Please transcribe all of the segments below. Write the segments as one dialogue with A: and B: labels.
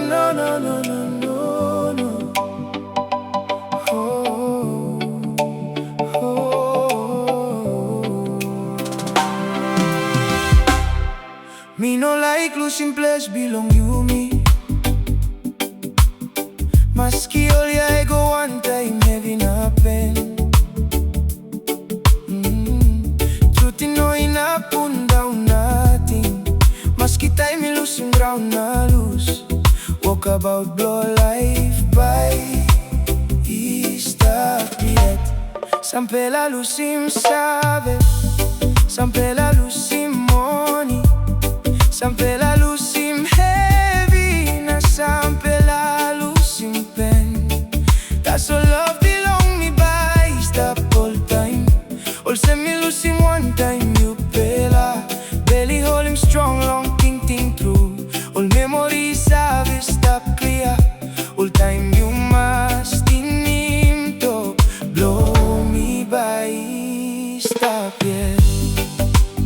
A: No, no, no, no, no, no. Me no like losing place belong you me. Maski all ya ego one time heavy na pen. Truth no inapun down nothing. Maski time me losing ground na lose. Walk about blow life by. Stop yet. Sampai lalu sim sabe. Sampai lalu sim money. Sampai lalu sim heavy. Na sampai lalu sim pen. That's all love belong me by. Stop all time. All send me losing one time. You pela. Belly hold him strong long think through. All memories sabe stop clear. All time you must in him to blow me by. Stop yet.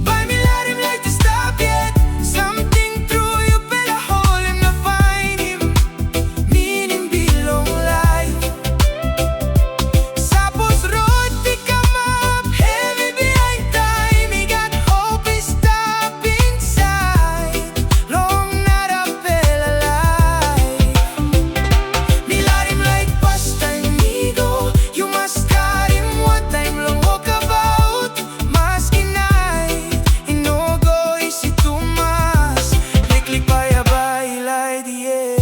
A: By me let him like to stop yet. Something through you better hold him to find him. Meaning belong life. Sapos road pick him up. Heavy behind time. He got hope he stop inside. Long not a better life. Me let him like past time me go. You must cut him one time long walk about. Maski night. He no go easy too much. Click by a by like the air.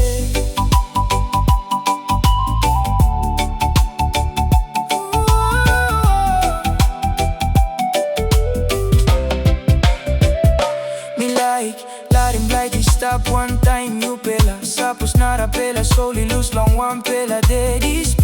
A: Me like, let him like he stop one time you pela. Sapos not a pela, slowly lose long one pela. Daddy's